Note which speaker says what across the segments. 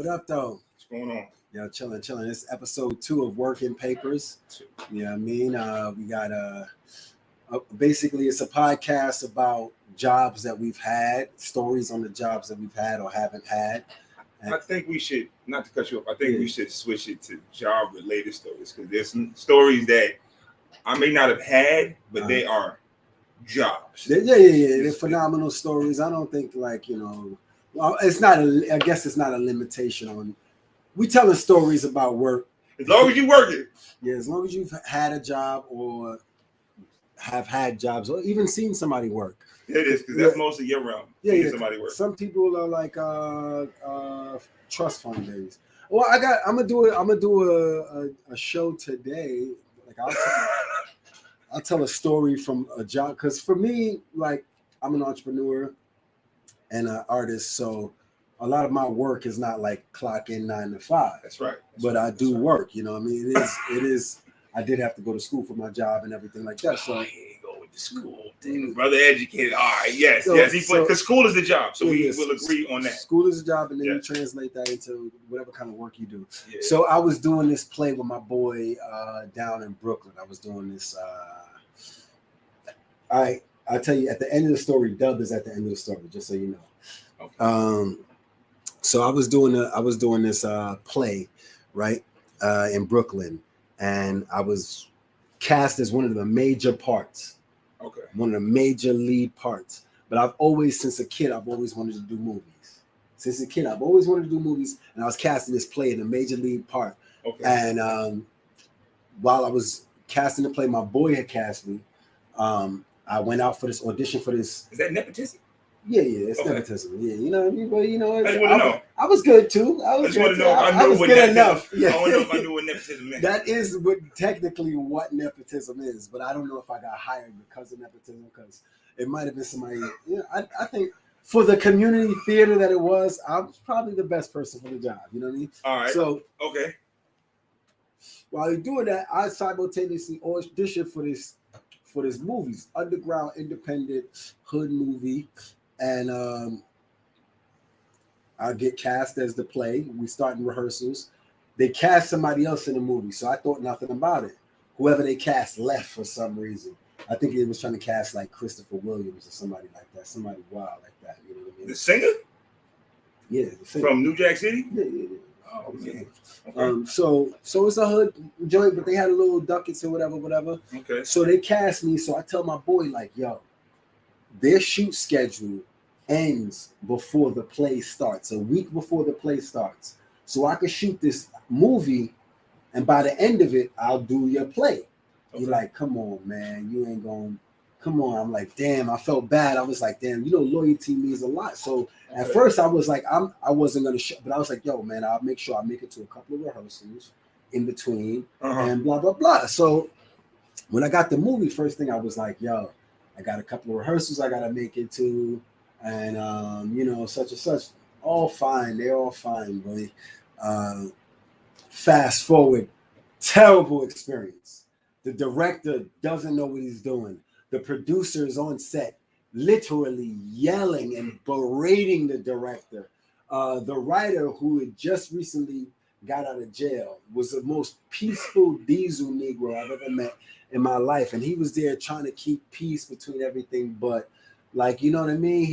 Speaker 1: up, though?
Speaker 2: What's going on?
Speaker 1: Yo, chilling. This is episode 2 of Working Papers. You know what I mean? We got basically it's a podcast about jobs that we've had, stories on the jobs that we've had or haven't had.
Speaker 2: And I think we should, not to cut you off, I think we should switch it to job-related stories because there's some stories that I may not have had, but they are jobs.
Speaker 1: Yeah. They're phenomenal stories. I don't think well, it's not. I guess it's not a limitation on. We telling stories about work.
Speaker 2: As long as you work it.
Speaker 1: Yeah, as long as you've had a job or have had jobs or even seen somebody work.
Speaker 2: It is because that's most of your realm.
Speaker 1: Yeah.
Speaker 2: Somebody work.
Speaker 1: Some people are like trust fund babies. Well, I'm gonna do a show today. Like I'll tell a story from a job because for me, like I'm an entrepreneur and an artist, so a lot of my work is not like clock in 9 to 5.
Speaker 2: That's right.
Speaker 1: But I do work. You know what I mean? It is. I did have to go to school for my job and everything like that. So
Speaker 2: he go with the school. Damn, brother educated. All right, yes. Because school is the job. So we will agree on that.
Speaker 1: School is a job, and then you translate that into whatever kind of work you do. Yeah. So I was doing this play with my boy down in Brooklyn. I was doing this. I tell you at the end of the story. Dub is at the end of the story, just so you know. Okay. So I was doing this play, right, in Brooklyn, and I was cast as one of the major parts.
Speaker 2: Okay.
Speaker 1: One of the major lead parts. But I've always, since a kid, I've always wanted to do movies. Since a kid, I've always wanted to do movies, and I was casting this play in a major lead part.
Speaker 2: Okay.
Speaker 1: And while I was casting the play, my boy had cast me. I went out for this audition for this.
Speaker 2: Is that nepotism?
Speaker 1: Yeah, it's nepotism. Yeah, you know what I mean? But you know,
Speaker 2: I
Speaker 1: was good too. I was good enough. Yeah.
Speaker 2: I want to know if I knew what nepotism meant.
Speaker 1: That is technically what nepotism is, but I don't know if I got hired because of nepotism, because it might have been somebody. I think for the community theater that it was, I was probably the best person for the job. You know what I mean?
Speaker 2: All right.
Speaker 1: So
Speaker 2: okay.
Speaker 1: While you're doing that, I simultaneously auditioned for this movies, underground, independent, hood movie. And I get cast as the play. We start in rehearsals. They cast somebody else in the movie, so I thought nothing about it. Whoever they cast left for some reason. I think they was trying to cast like Christopher Williams or somebody like that, somebody wild like that. You know what I mean?
Speaker 2: The singer?
Speaker 1: Yeah, the singer.
Speaker 2: From New Jack City?
Speaker 1: Yeah.
Speaker 2: Oh man.
Speaker 1: Okay. So it's a hood joint, but they had a little ducats or whatever.
Speaker 2: Okay.
Speaker 1: So they cast me. So I tell my boy like, yo, their shoot schedule ends before the play starts, a week before the play starts. So I could shoot this movie, and by the end of it, I'll do your play. Okay. You're like, come on, man, you ain't gonna, come on. I'm like, damn, I felt bad. I was like, damn, loyalty means a lot. So at first I was like, I wasn't gonna show, but I was like, yo, man, I'll make sure I make it to a couple of rehearsals in between and blah, blah, blah. So when I got the movie, first thing I was like, yo, I got a couple of rehearsals I gotta make it to. And such and such, all fine. They're all fine, boy. Fast forward, terrible experience. The director doesn't know what he's doing. The producer is on set, literally yelling and berating the director. The writer, who had just recently got out of jail, was the most peaceful diesel Negro I've ever met in my life, and he was there trying to keep peace between everything, but. Like, you know what I mean?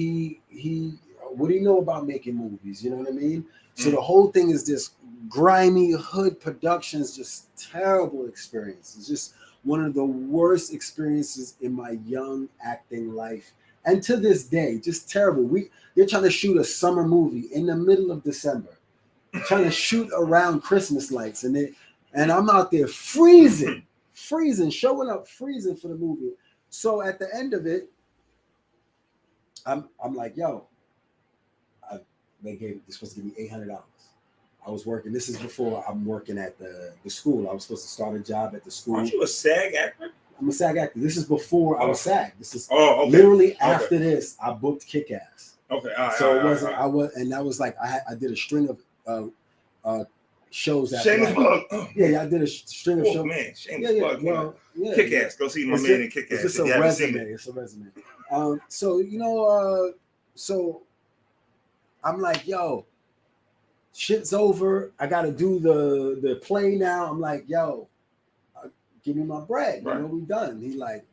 Speaker 1: He what do you know about making movies? You know what I mean? So the whole thing is this grimy hood productions, just terrible experience. It's just one of the worst experiences in my young acting life. And to this day, just terrible. They're trying to shoot a summer movie in the middle of December, trying to shoot around Christmas lights. And I'm out there freezing, showing up freezing for the movie. So at the end of it, I'm like, yo, they're supposed to give me $800. I was working. This is before I'm working at the school. I was supposed to start a job at the school.
Speaker 2: Aren't you a SAG actor?
Speaker 1: I'm a SAG actor. This is before I was SAG. This is literally after this. I booked Kick-Ass.
Speaker 2: Okay. All right,
Speaker 1: so it wasn't. And that was like I did a string of shows.
Speaker 2: Shameless plug.
Speaker 1: Yeah, I did a string of shows.
Speaker 2: Man, shameless plug.
Speaker 1: Well,
Speaker 2: Kick-Ass. Go see my man in Kick-Ass.
Speaker 1: It's a resume. It's a resume. So so I'm like, yo. Shit's over. I got to do the play now. I'm like, yo, give me my bread.
Speaker 2: Right.
Speaker 1: You know, we done. He like,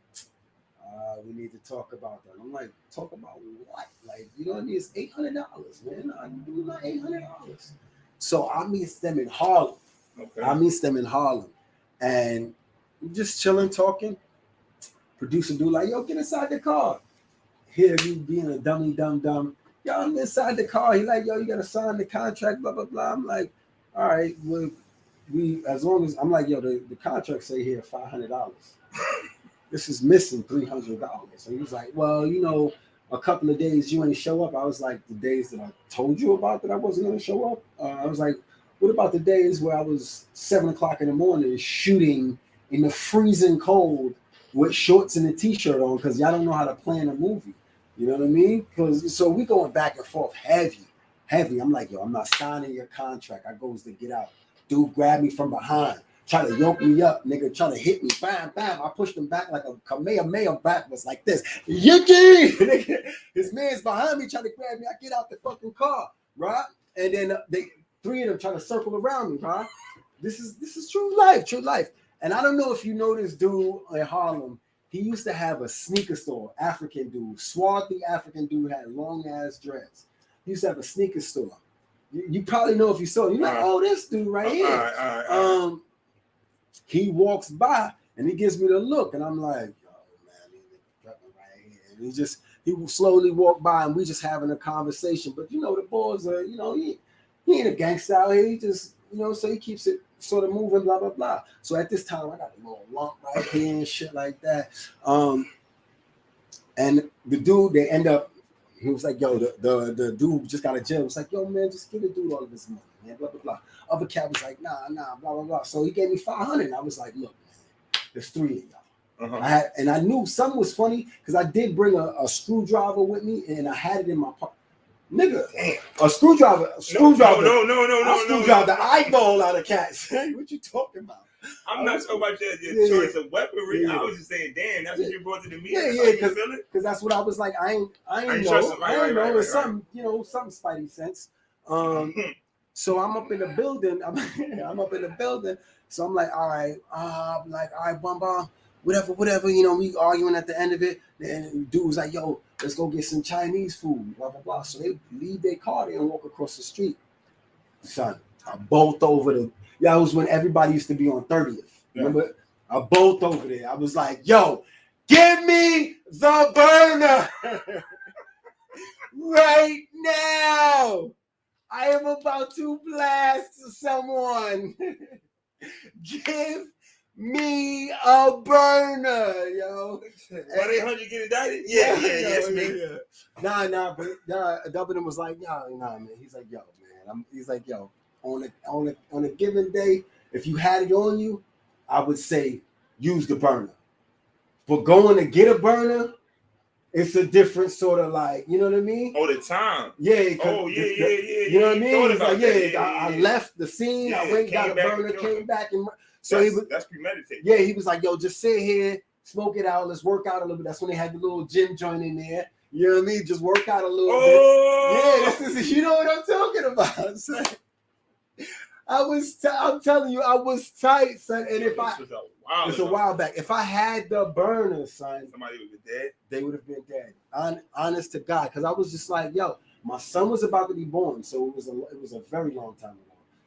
Speaker 1: we need to talk about that. I'm like, talk about what? Like, you know what I mean? It's $800, man. I do my $800. So I meet them in Harlem.
Speaker 2: Okay.
Speaker 1: I meet them in Harlem, and we just chilling, talking. Producer dude like, yo, get inside the car. Here you being a dummy, dumb. Yo, I'm inside the car. He like, yo, you gotta sign the contract, blah blah blah. I'm like, all right, well, we as long as I'm like, yo, the contract say here $500. This is missing $300. So he was like, well, you know, a couple of days you ain't show up. I was like, the days that I told you about that I wasn't gonna show up. I was like, what about the days where I was 7 o'clock in the morning shooting in the freezing cold with shorts and a t-shirt on because y'all don't know how to plan a movie? You know what I mean? Because so we going back and forth heavy. I'm like, yo, I'm not signing your contract. I goes to get out. Dude grabbed me from behind, try to yoke me up, nigga, try to hit me. Bam, bam. I pushed him back like a Kamehameha backwards like this. Yicky! His man's behind me trying to grab me. I get out the fucking car, right? And then three of them trying to circle around me, right? This is true life. And I don't know if you know this dude in Harlem. He used to have a sneaker store, African dude, swarthy African dude, had long ass dreads. He used to have a sneaker store. You probably know if you saw him. You're like, oh, this dude right here. He walks by and he gives me the look, and I'm like, oh man, he's right here. And he will slowly walk by, and we just having a conversation. But you know, the boys are, you know, he ain't a gangster out here. He just, you know, so he keeps it sort of moving, blah blah blah. So at this time, I got a little lump right here and shit like that. And the dude, they end up. He was like, yo, the dude just got out of jail. Was like, yo, man, just give the dude all of this money, man, blah blah blah. Other cat was like, nah, blah blah blah. So he gave me $500. And I was like, look, man, there's three of y'all. I knew something was funny because I did bring a screwdriver with me, and I had it in my pocket. Nigga, damn. A screwdriver.
Speaker 2: No.
Speaker 1: Screwdriver the eyeball out of cats. What you talking about?
Speaker 2: I'm not talking about your choice of weaponry. Yeah. I was just saying, damn, that's what you brought to the meeting.
Speaker 1: Yeah, because that's what I was like. I ain't know. It's something, you know, something spidey sense. So I'm up in the building. I'm up in the building. So I'm like, all right, bum, whatever. You know, we arguing at the end of it. And the dude was like, yo, let's go get some Chinese food, blah, blah, blah. So they leave their car there and walk across the street. Son, I bolt over the, it was when everybody used to be on 30th. Remember? I bolt over there. I was like, yo, give me the burner right now. I am about to blast someone. Give me a burner, yo.
Speaker 2: 1-800 get indicted? Yeah, yes, me.
Speaker 1: Nah, but Dublin was like, nah, man. He's like, yo, man. He's like, yo, on a given day, if you had it on you, I would say use the burner. But going to get a burner, it's a different sort of like, you know what I mean?
Speaker 2: Oh, the time.
Speaker 1: Yeah.
Speaker 2: Oh, yeah.
Speaker 1: You know what I mean? He's like, I left the scene.
Speaker 2: Yeah,
Speaker 1: I went, got a burner, came back, and so
Speaker 2: that's premeditated.
Speaker 1: Yeah, he was like, yo, just sit here, smoke it out, let's work out a little bit. That's when they had the little gym joint in there. You know what I mean? Just work out a little bit. Yeah, you know what I'm talking about. Son. I'm telling you, I was tight, son. And if it's a while back. If I had the burner, son,
Speaker 2: somebody would have been dead.
Speaker 1: They would have been dead. Honest to God, because I was just like, yo, my son was about to be born, so it was a very long time ago.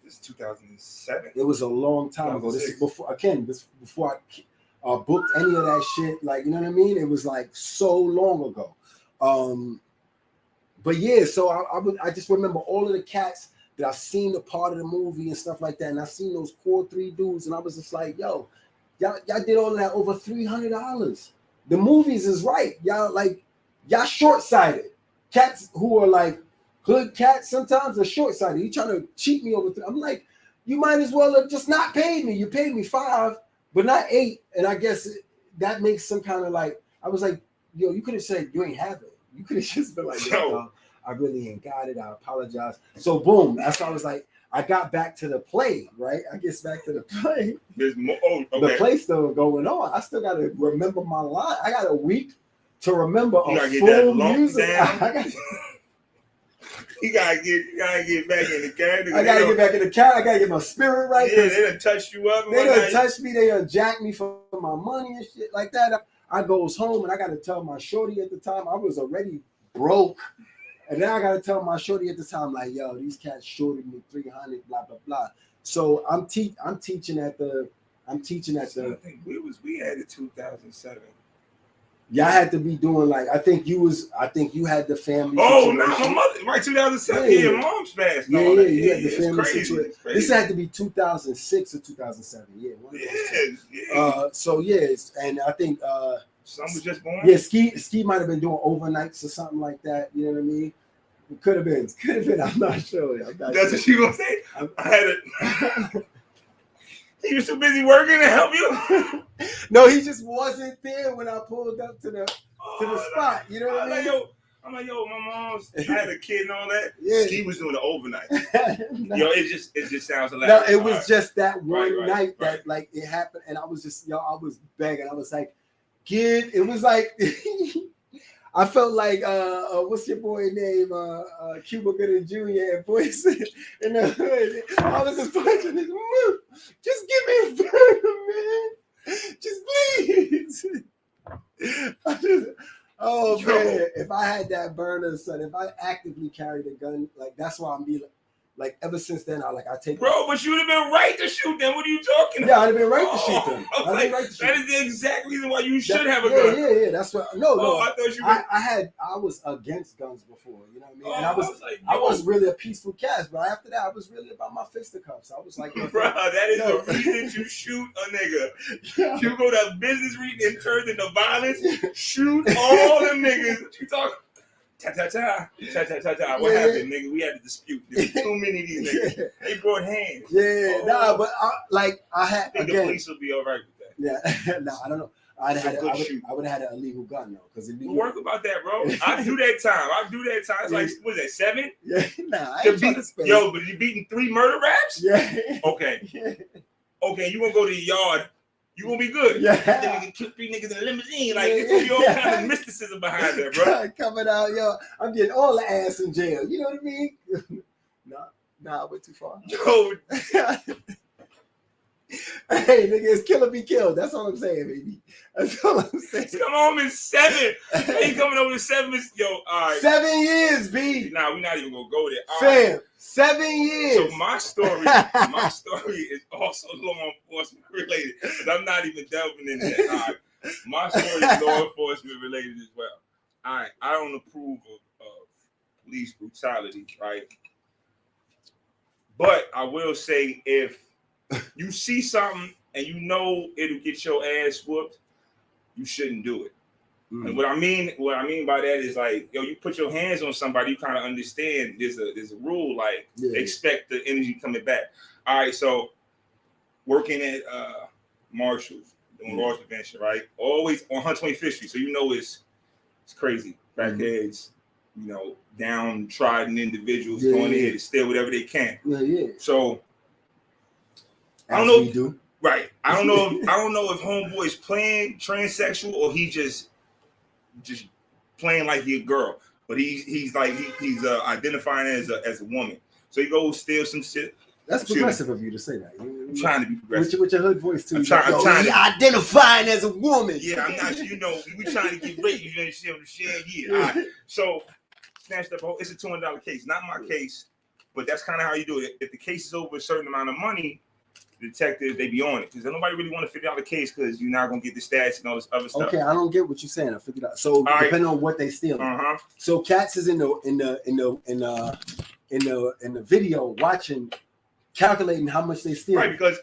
Speaker 2: This is 2007.
Speaker 1: It was a long time ago. This is before I booked any of that shit. Like, you know what I mean? It was like so long ago. But yeah, so I just remember all of the cats that I've seen a part of the movie and stuff like that, and I've seen those core three dudes, and I was just like, yo, y'all did all of that over $300. The movies is right. Y'all short-sighted. Cats who are like hood cats sometimes are short-sighted. You trying to cheat me over. I'm like, you might as well have just not paid me. You paid me $5, but not $8. And I guess that makes some kind of like, I was like, yo, you could have said you ain't have it. You could have just been like, yo, I really ain't got it. I apologize. So boom, that's why I was like, I got back to the play, right? I get back to the play.
Speaker 2: There's more. Oh, okay.
Speaker 1: The play's still going on. I still got to remember my line. I got a week to remember a full music.
Speaker 2: You gotta get back in the character.
Speaker 1: I gotta get back in the character. I gotta get my spirit right.
Speaker 2: Yeah, they done touched you up.
Speaker 1: They done touched me. They done jacked me for my money and shit like that. I goes home and I gotta tell my shorty at the time I was already broke. And then I gotta tell my shorty at the time, like, yo, these cats shorted me 300, blah blah blah. So I'm teaching at the. I think
Speaker 2: we had it 2007.
Speaker 1: Yeah, I had to be doing like I think you had the family.
Speaker 2: Oh, no, my mother, right? 2007. Yeah, mom's passed.
Speaker 1: Yeah, you had the family situation. This had to be 2006 or 2007. Yeah, so and I think
Speaker 2: son was just born.
Speaker 1: Yeah, Ski might have been doing overnights or something like that. You know what I mean? It could have been. I'm not sure.
Speaker 2: That's what she gonna say. I had it. He was too busy working to help you.
Speaker 1: No, he just wasn't there when I pulled up to the spot. You know what I mean?
Speaker 2: I'm like, yo, my mom's had a kid and all that.
Speaker 1: Yeah.
Speaker 2: He was doing the overnight. No. Yo, it just sounds
Speaker 1: No,
Speaker 2: hilarious.
Speaker 1: it was just that one night that like it happened, and I was just I was begging. I was like, kid, it was like I felt like what's your boy name? Cuba Gooding Jr. and boys in the hood. I was just punching this. Just give me a burner, man. Just please. Man, if I had that burner, son, if I actively carried a gun, like that's why I'm be like ever since then I take.
Speaker 2: Bro, but you would have been right to shoot them. What are you talking about?
Speaker 1: Yeah, I'd have been right to shoot them.
Speaker 2: That is the exact reason why you should have a gun.
Speaker 1: Yeah. That's what. No.
Speaker 2: I thought you were...
Speaker 1: I was against guns before. You know what I mean? And I was really a peaceful cat, but after that, I was really about my fisticuffs. I was like,
Speaker 2: bro, that is the reason you shoot a nigga. Yeah. You go to business reading and turns into violence. Shoot all them niggas. What you talking? Ta-ta-ta. What happened, nigga? We had a dispute. There's too many of these niggas. They brought hands.
Speaker 1: Yeah, but I had
Speaker 2: think the police will be all right with that.
Speaker 1: Yeah, no, I don't know. I would have had an illegal gun though, because
Speaker 2: we'll work about that, bro. I do that time. It's like, what is that, 7?
Speaker 1: Yeah, nah. I ain't trying to spend.
Speaker 2: Yo, but you beating 3 murder raps?
Speaker 1: Yeah.
Speaker 2: Okay. Yeah. Okay, you gonna go to the yard. You gonna be good.
Speaker 1: Yeah.
Speaker 2: Then we can kill 3 niggas in a limousine. Like, there's gonna be all kind of mysticism behind that, bro.
Speaker 1: Coming out, yo, I'm getting all the ass in jail. You know what I mean? Nah, I went too far.
Speaker 2: Yo.
Speaker 1: Hey, nigga, it's kill or be killed. That's all I'm saying, baby. That's all I'm saying.
Speaker 2: Come home in 7. Ain't coming over to 7. Yo, all right.
Speaker 1: 7 years, B.
Speaker 2: Nah, we're not even gonna go there. All
Speaker 1: Fam,
Speaker 2: right.
Speaker 1: 7 years.
Speaker 2: So my story is also law enforcement related. I'm not even delving into that. All right. My story is law enforcement related as well. All right. I don't approve of police brutality, right? But I will say, if you see something and you know it'll get your ass whooped, you shouldn't do it. Mm-hmm. And what I mean by that is like, yo, you put your hands on somebody, you kind of understand there's a rule, like expect the energy coming back. All right, so working at Marshall's, doing loss prevention, right? Always on 125th Street, so you know it's crazy. Crackheads, downtrodden individuals going ahead to steal whatever they can.
Speaker 1: Yeah.
Speaker 2: So I don't know. Right. I don't know if homeboy is playing transsexual or he just playing like he a girl. But he's identifying as a woman. So he goes steal some shit.
Speaker 1: That's progressive of you to say that.
Speaker 2: I'm trying to be progressive.
Speaker 1: With your hood voice too.
Speaker 2: I'm trying to
Speaker 1: identifying as a woman.
Speaker 2: Yeah, I'm not. We trying to get raped. You understand what I'm saying? Yeah. All right. So snatched up. It's a $200 case. Not my case, but that's kind of how you do it. If the case is over a certain amount of money, the detectives, they be on it, because nobody really want to $50 case because you're not gonna get the stats and all this other stuff.
Speaker 1: Okay, I don't get what you're saying. $50. So depending on what they steal. So Cats is in the video watching, calculating how much they steal.
Speaker 2: Right, because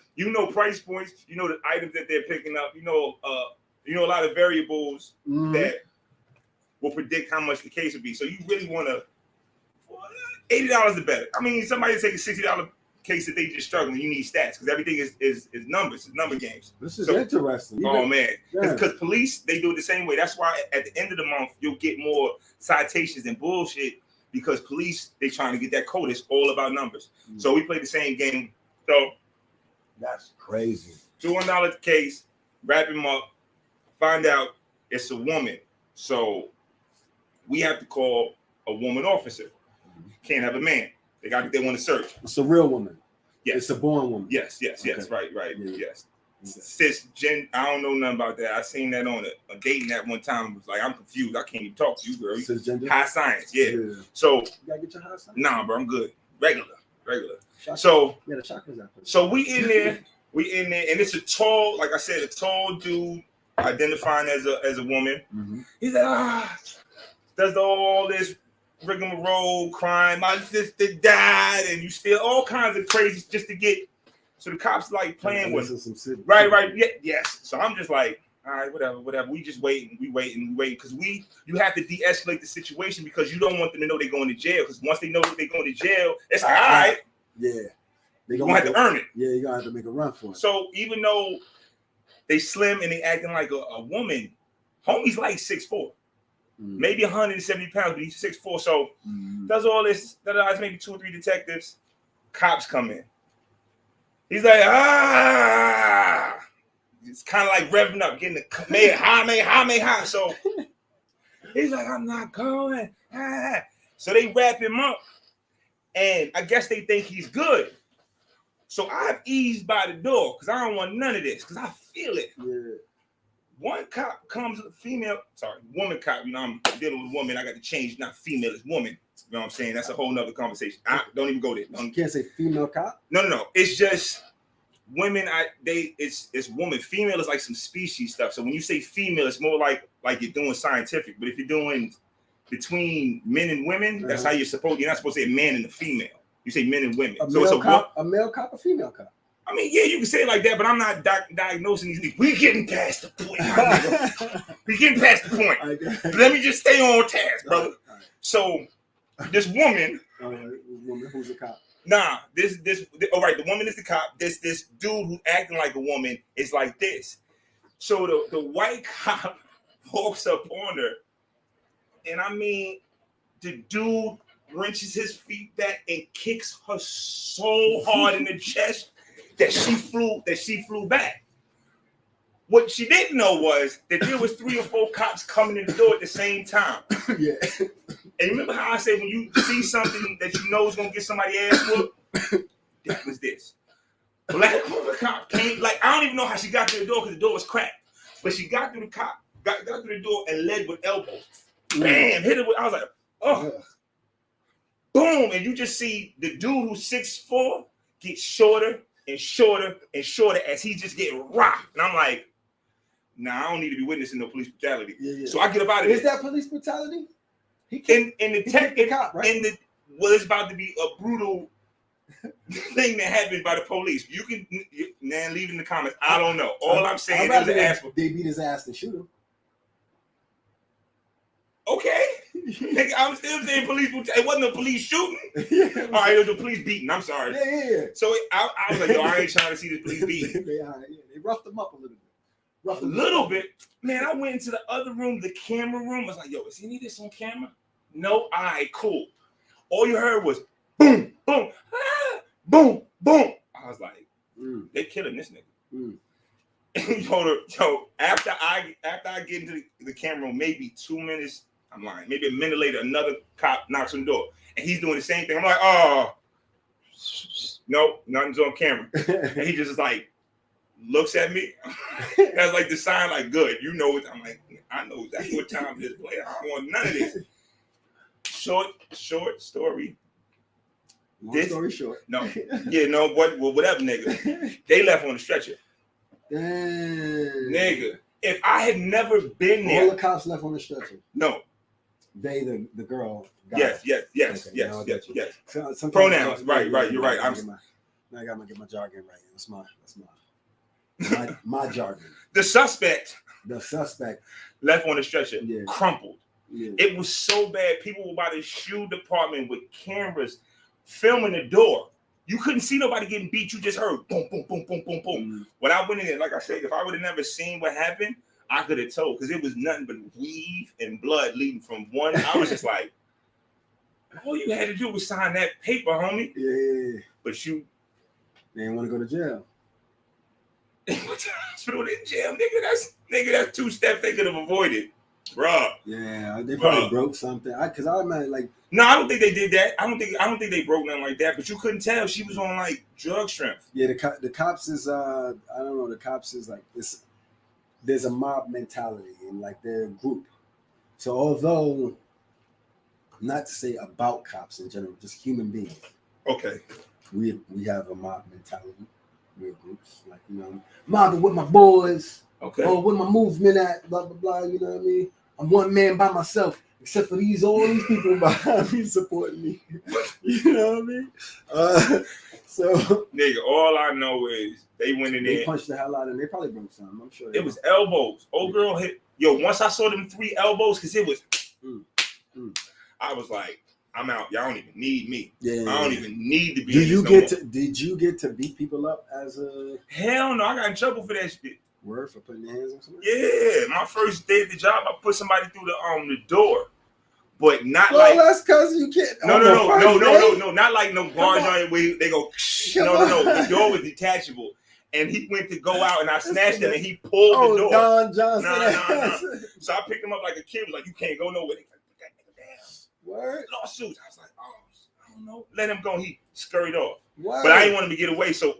Speaker 2: price points, the items that they're picking up, a lot of variables that will predict how much the case would be. So you really want to $80 is better. I mean, somebody take a $60 case that they just struggling. You need stats because everything is numbers, it's number games.
Speaker 1: This is interesting.
Speaker 2: Oh man, because police, they do it the same way. That's why at the end of the month you'll get more citations and bullshit, because police, they trying to get that code. It's all about numbers. So we play the same game. So
Speaker 1: that's crazy.
Speaker 2: $200 case, wrap him up, find out it's a woman. So we have to call a woman officer. can't have a man. They want to search.
Speaker 1: It's a real woman.
Speaker 2: Yes.
Speaker 1: It's a born woman.
Speaker 2: Yes.
Speaker 1: Okay.
Speaker 2: Right.
Speaker 1: Yeah.
Speaker 2: Yes. Cisgen. I don't know nothing about that. I seen that on a dating app one time. It was like, I'm confused. I can't even talk to you, girl.
Speaker 1: Cisgender?
Speaker 2: High science. Yeah. So
Speaker 1: you gotta get your high science.
Speaker 2: Nah, bro, I'm good. Regular.
Speaker 1: Chocolate.
Speaker 2: So
Speaker 1: yeah, the chocolate's out there.
Speaker 2: So we in there, and it's a tall, like I said, a tall dude identifying as a woman.
Speaker 1: Mm-hmm.
Speaker 2: He's like, does all this rigmarole, crying, my sister died, and you steal all kinds of crazy just to get. So the cops like playing with him. Right. Yeah, yes. So I'm just like, all right, whatever. We just wait, because you have to de-escalate the situation because you don't want them to know they're going to jail. Because once they know that they're going to jail, it's like, all right.
Speaker 1: Yeah. They're
Speaker 2: gonna have to earn it.
Speaker 1: Yeah, you're gonna have to make a run for it.
Speaker 2: So even though they slim and they acting like a woman, homie's like 6'4", maybe 170 pounds, but he's 6'4". So does all this, maybe 2 or 3 detectives, cops come in. He's like, it's kind of like revving up, getting the may high. So he's like, I'm not going. So they wrap him up, and I guess they think he's good. So I've eased by the door because I don't want none of this because I feel it.
Speaker 1: Yeah.
Speaker 2: One cop comes, woman cop. You know, I'm dealing with a woman. I got to change, not female, it's woman. You know what I'm saying? That's a whole nother conversation. Don't even go there.
Speaker 1: You can't say female cop?
Speaker 2: No. It's just women. It's woman. Female is like some species stuff. So when you say female, it's more like you're doing scientific. But if you're doing between men and women, that's how you're not supposed to say a man and a female. You say men and women.
Speaker 1: A male cop, a female cop.
Speaker 2: I mean, yeah, you can say it like that, but I'm not diagnosing these things. We're getting past the point. We're getting past the point. Let me just stay on task, brother. All right. So this woman.
Speaker 1: Who's a cop?
Speaker 2: Nah, this. All right, the woman is the cop. This dude who acting like a woman is like this. So the white cop walks up on her, and I mean, the dude wrenches his feet back and kicks her so hard in the chest that she flew back. What she didn't know was that there was 3 or 4 cops coming in the door at the same time.
Speaker 1: Yeah.
Speaker 2: And remember how I said when you see something that you know is gonna get somebody ass whooped? That was this. Black woman cop came, like I don't even know how she got through the door because the door was cracked. But she got through got through the door and led with elbows. Bam! Hit it with, I was like, oh. Boom! And you just see the dude who's 6'4" get shorter and shorter and shorter as he's just getting rocked. And I'm like, nah, I don't need to be witnessing no police brutality. Yeah. So I get up out of there.
Speaker 1: Is that police brutality?
Speaker 2: In the cop, right? It's about to be a brutal thing that happened by the police. You can leave in the comments. I don't know. All I'm saying is
Speaker 1: they beat his ass and shoot him.
Speaker 2: Okay. I'm still saying police brutality. It wasn't a police shooting. All right, it was a police beating. I'm sorry.
Speaker 1: Yeah.
Speaker 2: So I was like, yo, I ain't trying to see this police beating.
Speaker 1: They roughed him up a little bit.
Speaker 2: Man, I went into the other room, the camera room. I was like, yo, is any of this on camera? No? All right, cool. All you heard was boom, boom, boom, boom. I was like, they killing this nigga. Yo, after I get into the camera room, maybe 2 minutes, I'm lying, maybe a minute later, another cop knocks on the door. And he's doing the same thing. I'm like, oh, no, nothing's on camera. And he just like, looks at me. That's like the sign, like, good. You know it. I'm like, I know exactly what time it is, player. I don't want none of this. Short story.
Speaker 1: Story short.
Speaker 2: No. Yeah, no, whatever, nigga. They left on the stretcher.
Speaker 1: Damn.
Speaker 2: Nigga. If I had never been there.
Speaker 1: All the cops left on the stretcher.
Speaker 2: No.
Speaker 1: They, the girl.
Speaker 2: Yes.
Speaker 1: Okay,
Speaker 2: Pronouns. Right. You're right.
Speaker 1: I gotta get my jargon right. That's my jargon.
Speaker 2: The suspect
Speaker 1: left
Speaker 2: on the stretcher, crumpled. Yeah. It was so bad. People were by the shoe department with cameras filming the door. You couldn't see nobody getting beat. You just heard boom, boom, boom, boom, boom, boom. When I went in there, like I said, if I would have never seen what happened, I could have told because it was nothing but weave and blood leading from one. I was just like, all you had to do was sign that paper, homie.
Speaker 1: Yeah.
Speaker 2: But
Speaker 1: they didn't want to go to jail.
Speaker 2: What's the hospital in jail, nigga? That's 2 steps they could have avoided. Bruh.
Speaker 1: Yeah, they probably broke something. Cause I remember like.
Speaker 2: No, I don't think they did that. I don't think they broke nothing like that. But you couldn't tell she was on like drug strength.
Speaker 1: Yeah, the cops is I don't know. The cops is like this. There's a mob mentality and like they're a group. So although, not to say about cops in general, just human beings.
Speaker 2: Okay.
Speaker 1: We have a mob mentality. We're groups, like mobbing with my boys.
Speaker 2: Okay.
Speaker 1: Or with my movement at blah blah blah. You know what I mean? I'm one man by myself, except for all these people behind me supporting me. You know what I mean? So
Speaker 2: nigga, all I know is they went in there.
Speaker 1: They punched the hell out of them. They probably broke something. I'm sure.
Speaker 2: It was elbows. Old girl hit. Yo, once I saw them 3 elbows, because it was. I was like, I'm out. Y'all don't even need me. Yeah. I don't even need to be.
Speaker 1: Did you get to beat people up as a?
Speaker 2: Hell no! I got in trouble for that shit.
Speaker 1: Word for putting your hands on somebody?
Speaker 2: Yeah, my first day at the job, I put somebody through the door, but not
Speaker 1: well, that's because you can't.
Speaker 2: No, not like no bars on it where they go. No. The door was detachable, and he went to go out, and I snatched him, and he pulled the door.
Speaker 1: Don Johnson.
Speaker 2: Nah. So I picked him up like a kid. Was like, you can't go nowhere. They like, damn.
Speaker 1: Word.
Speaker 2: Lawsuits. I was like, I don't know. Let him go. He scurried off.
Speaker 1: Word.
Speaker 2: But I didn't want him to get away, so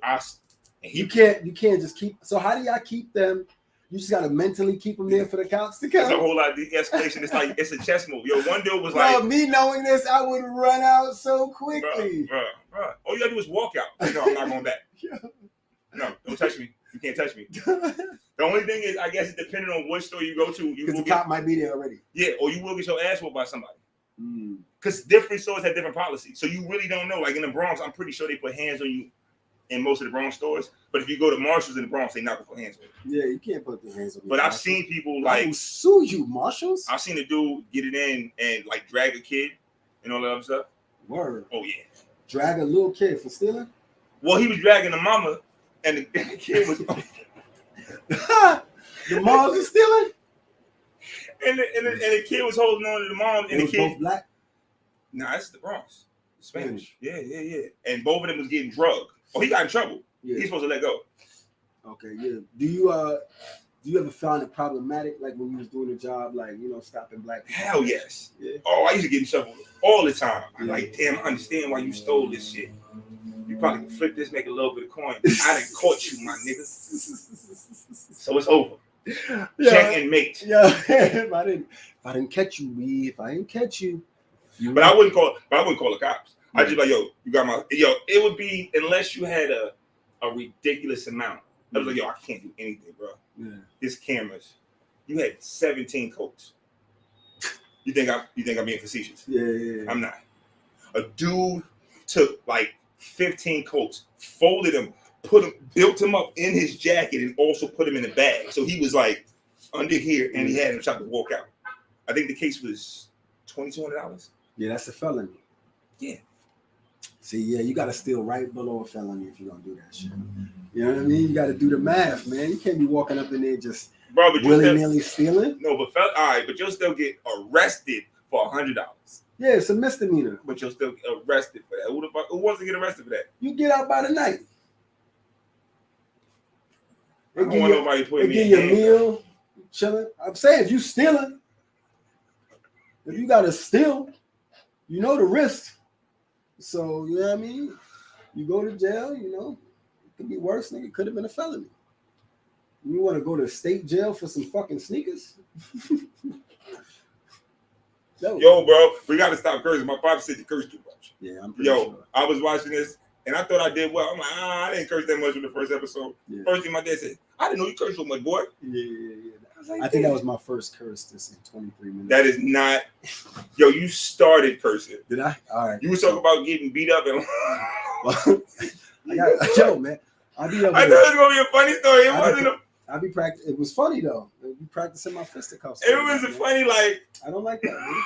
Speaker 1: you can't just keep. So how do y'all keep them? You just gotta mentally keep them there for the cops to come.
Speaker 2: It's a whole lot of de-escalation. It's like it's a chess move. Yo, one dude was like,
Speaker 1: me knowing this, I would run out so quickly.
Speaker 2: Bro. All you gotta do is walk out. No, I'm not going back. No, don't touch me. You can't touch me. The only thing is, I guess it's depending on what store you go to.
Speaker 1: Because the cop might be there already.
Speaker 2: Yeah, or you will get your ass whooped by somebody. Because different stores have different policies, so you really don't know. Like in the Bronx, I'm pretty sure they put hands on you in most of the Bronx stores. But if you go to Marshalls in the Bronx, they not gonna put hands on you.
Speaker 1: Yeah, you can't put the hands on you.
Speaker 2: But I've seen people like
Speaker 1: sue you, Marshalls.
Speaker 2: I've seen a dude get it in and like drag a kid and all that other stuff.
Speaker 1: Word.
Speaker 2: Oh yeah.
Speaker 1: Drag a little kid for stealing?
Speaker 2: Well, he was dragging the mama, and the kid was.
Speaker 1: The mom was stealing.
Speaker 2: And the kid was holding on to the mom, and the kid
Speaker 1: both black.
Speaker 2: Nah, that's the Bronx, Spanish. Yeah. And both of them was getting drugged. Oh, he got in trouble. Yeah. He's supposed to let go.
Speaker 1: Okay, yeah. Do you ever find it problematic, like when you was doing a job, like stopping black people?
Speaker 2: Hell yes. Yeah. Oh, I used to get in trouble all the time. I'm like, damn, I understand why you stole this shit. You probably can flip this, make a little bit of coin. I done caught you, my nigga. So it's over. Check and mate.
Speaker 1: Yeah. If I didn't catch you, if I didn't catch you.
Speaker 2: But I wouldn't call the cops. I just like, yo, you got my it would be unless you had a ridiculous amount. I was like, yo, I can't do anything, bro. Yeah. This cameras. You had 17 coats. You think I'm being facetious?
Speaker 1: Yeah.
Speaker 2: I'm not. A dude took like 15 coats, folded them, built him up in his jacket, and also put him in a bag. So he was like under here, and he had him trying to walk out. I think the case was $2,200.
Speaker 1: Yeah, that's a felony.
Speaker 2: Yeah.
Speaker 1: See, yeah, you got to steal right below a felony if you're going to do that shit. You know what I mean? You got to do the math, man. You can't be walking up in there just willy-nilly stealing.
Speaker 2: No, but all right, but you'll still get arrested for $100.
Speaker 1: Yeah, it's a misdemeanor.
Speaker 2: But you'll still get arrested for that. Who wants to get arrested for that?
Speaker 1: You get out by the night.
Speaker 2: I don't want nobody putting me in
Speaker 1: your meal, chilling. I'm saying if you stealing, if you got to steal, you know the risk. So, you know what I mean? You go to jail, it could be worse, nigga. It could have been a felony. You want to go to state jail for some fucking sneakers?
Speaker 2: Yo, bro, we got to stop cursing. My pop said you curse too much.
Speaker 1: Yeah, I'm pretty sure.
Speaker 2: I was watching this, and I thought I did well. I'm like, I didn't curse that much in the first episode. Yeah. First thing my dad said, I didn't know you cursed so much, boy.
Speaker 1: Yeah. I think that was my first curse this in 23 minutes.
Speaker 2: That is not. Yo, you started cursing.
Speaker 1: Did I? All right.
Speaker 2: You were talking about getting beat up and.
Speaker 1: Man. I thought it
Speaker 2: was gonna be a funny story. It wasn't.
Speaker 1: I be practicing. It was funny though. I be practicing my fisticuffs.
Speaker 2: It was funny. Like
Speaker 1: I don't like that. Man.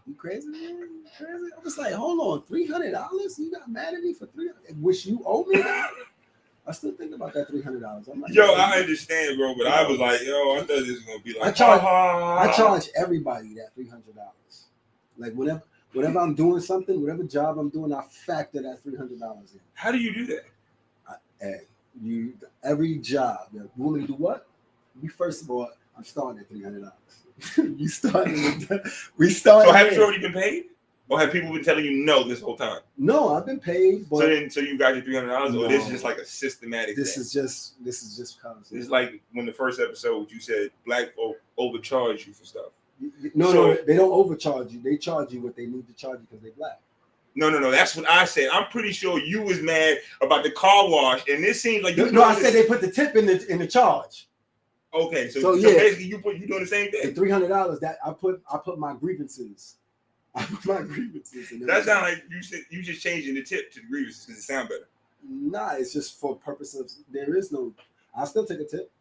Speaker 1: You crazy, man? Crazy. I was like, hold on, $300? You got mad at me for $300? Wish you owe me that. I still think about that $300. I'm like,
Speaker 2: I understand, bro, but I was like, I thought this was gonna be like.
Speaker 1: I charge everybody that $300. Like whenever I'm doing something, whatever job I'm doing, I factor that $300 in.
Speaker 2: How do you do that?
Speaker 1: Every job. You want me to do what? First of all, I'm starting at $300. We started.
Speaker 2: So have you already been paid? Or have people been telling you no this whole time?
Speaker 1: No, I've been paid. But
Speaker 2: so you got your $300, or this is just like a systematic
Speaker 1: This
Speaker 2: thing?
Speaker 1: is just conversation.
Speaker 2: It's like when the first episode you said black folk overcharge you for stuff.
Speaker 1: No, they don't overcharge you. They charge you what they need to charge you because they're black.
Speaker 2: No. That's what I said. I'm pretty sure you was mad about the car wash, and this seems like
Speaker 1: I said they put the tip in the charge.
Speaker 2: Okay, so basically you doing the same thing.
Speaker 1: The $300 that I put my grievances. I put my grievances in.
Speaker 2: That sound like you just changing the tip to the grievances because it sound better.
Speaker 1: Nah, it's just for purpose of there is no. I'll still take a tip,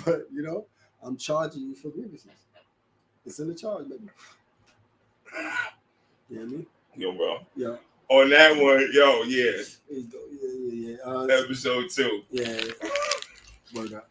Speaker 1: but I'm charging you for grievances. It's in the charge, baby. You know what I mean?
Speaker 2: Yo, bro.
Speaker 1: Yeah.
Speaker 2: On that one, yo, yeah.
Speaker 1: Yeah.
Speaker 2: Episode 2.
Speaker 1: Yeah. Word up.